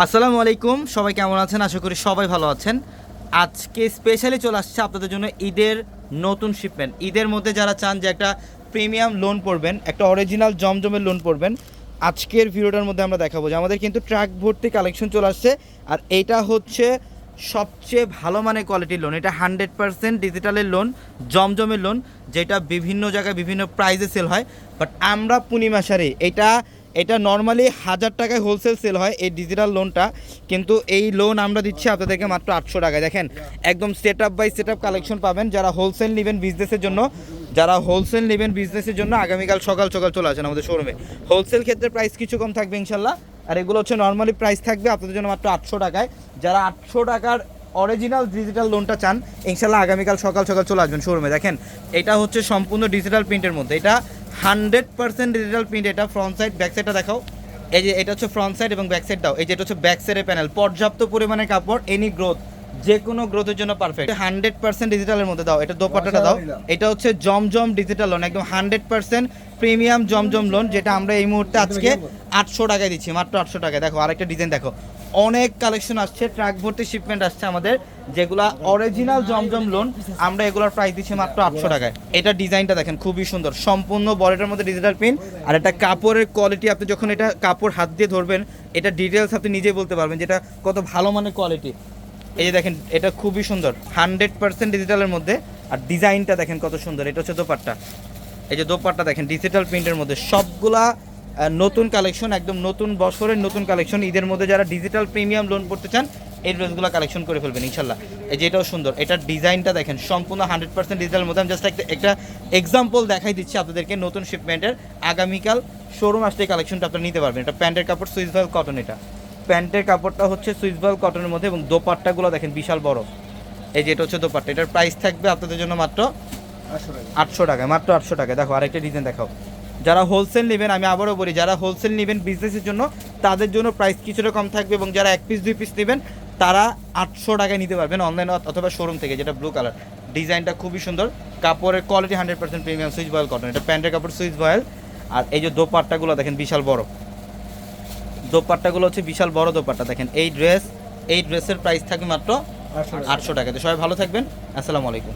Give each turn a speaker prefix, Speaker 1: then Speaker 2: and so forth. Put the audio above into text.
Speaker 1: আসসালামু আলাইকুম, সবাই কেমন আছেন? আশা করি সবাই ভালো আছেন। আজকে স্পেশালি চলে আসছে আপনাদের জন্য ঈদের নতুন শিপমেন্ট। ঈদের মধ্যে যারা চান যে একটা প্রিমিয়াম লোন পড়বেন, একটা অরিজিনাল জমজমের লোন পড়বেন, আজকের ভিডিওটার মধ্যে আমরা দেখাবো যে আমাদের কিন্তু ট্র্যাক ভর্তি কালেকশন চলে আসছে। আর এটা হচ্ছে সবচেয়ে ভালো মানের কোয়ালিটির লোন। এটা 100% ডিজিটালের লোন, জমজমের লোন, যেটা বিভিন্ন জায়গায় বিভিন্ন প্রাইসে সেল হয়। বাট আমরা পূর্ণিমা শাড়ি এটা নর্মালি 1000 টাকায় হোলসেল সেল হয় এই ডিজিটাল লোনটা, কিন্তু এই লোন আমরা দিচ্ছি আপনাদেরকে মাত্র 800 টাকায়। দেখেন একদম set up by set up collection পাবেন। যারা হোলসেল নেবেন বিজনেসের জন্য আগামীকাল সকাল সকাল চলে আসেন আমাদের শোরুমে। হোলসেল ক্ষেত্রে প্রাইস কিছু কম থাকবে ইনশাল্লাহ। আর এগুলো হচ্ছে নর্মালি প্রাইস থাকবে আপনাদের জন্য মাত্র 800 টাকায়। যারা 800 টাকার অরিজিনাল ডিজিটাল লোনটা চান ইনশাল্লাহ আগামীকাল সকাল সকাল চলে আসবেন শোরুমে। দেখেন এটা হচ্ছে সম্পূর্ণ ডিজিটাল প্রিন্টের মধ্যে, এটা 100% ডিজিটাল প্রিন্ট। এটা ফ্রন্ট সাইড ব্যাক সাইডটা দেখাও। এই যে এটা হচ্ছে ফ্রন্ট সাইড এবং ব্যাক সাইড দাও। এই যে এটা হচ্ছে ব্যাক সাইডের প্যানেল, পর্যাপ্ত পরিমাণে কাপড়, এনি গ্রোথ, যে কোনো গ্রোথের জন্য পারফেক্ট। 100% ডিজিটালের মধ্যে দাও। এটা দোপাট্টাটা দাও। এটা হচ্ছে জমজম ডিজিটাল লোন, একদম 100% প্রিমিয়াম জমজম লোন, যেটা আমরা এই মুহূর্তে আজকে 800 টাকায় দিচ্ছি, মাত্র 800 টাকায়। দেখো আরেকটা ডিজাইন দেখো, অনেক কালেকশন আসছে, ট্রাক ভর্তি শিপমেন্ট আসছে আমাদের, যেগুলা অরিজিনাল জমজম লোন। আমরা এগুলোর প্রাইস দিচ্ছি মাত্র 800 টাকায়। এটা ডিজাইনটা দেখেন খুবই সুন্দর, সম্পূর্ণ বডিটার মধ্যে ডিজিটাল প্রিন্ট। আর এটা কাপড়ের কোয়ালিটি, আপনি যখন এটা কাপড় হাত দিয়ে ধরবেন, এটা ডিটেলস আপনি নিজেই বলতে পারবেন যেটা কত ভালো মানের কোয়ালিটি। এই যে দেখেন এটা খুবই সুন্দর, 100% ডিজিটালের মধ্যে। আর ডিজাইনটা দেখেন কত সুন্দর। এটা হচ্ছে দোপাট্টা। এই যে দোপাট্টা দেখেন ডিজিটাল প্রিন্টের মধ্যে, সবগুলা নতুন কালেকশন, একদম নতুন বছরের নতুন কালেকশন। ঈদের মধ্যে যারা ডিজিটাল প্রিমিয়াম লোন করতে চান এই ড্রেসগুলো কালেকশন করে ফেলবেন ইনশাল্লাহ। এই যে এটাও সুন্দর, এটার ডিজাইনটা দেখেন সম্পূর্ণ 100% ডিজিটালের মধ্যে। আমি জাস্ট একটা এক্সাম্পল দেখাই দিচ্ছি আপনাদেরকে নতুন শিপমেন্টের। আগামীকাল শোরুম আসলে এই কালেকশনটা আপনারা নিতে পারবেন। এটা প্যান্টের কাপড় সুইস ভয়েল কটন, এটা প্যান্টের কাপড়টা হচ্ছে সুইস ভয়েল কটনের মধ্যে, এবং দোপাট্টাগুলো দেখেন বিশাল বড়। এই যে এটা হচ্ছে দোপাট্টা, এটার প্রাইস থাকবে আপনাদের জন্য মাত্র 800 টাকায়, মাত্র 800 টাকায়। দেখো আরেকটা ডিজাইন দেখাও। যারা হোলসেল নেবেন, আমি আবারও বলি, যারা হোলসেল নেবেন বিজনেসের জন্য তাদের জন্য প্রাইস কিছুটা কম থাকবে, এবং যারা 1 পিস 2 পিস নেবেন তারা 800 টাকায় নিতে পারবেন অনলাইন অথবা শোরুম থেকে। যেটা ব্লু কালার, ডিজাইনটা খুবই সুন্দর, কাপড়ের quality 100% premium switch boil cotton. এটা প্যান্টের কাপড় সুইচ বয়েল। আর এই যে দোপাট্টাগুলো দেখেন বিশাল বড়, দোপাট্টাগুলো হচ্ছে বিশাল বড় দোপাট্টা। দেখেন এই ড্রেসের প্রাইস থাকবে মাত্র 800 টাকা। তো সবাই ভালো থাকবেন, আসসালামু আলাইকুম।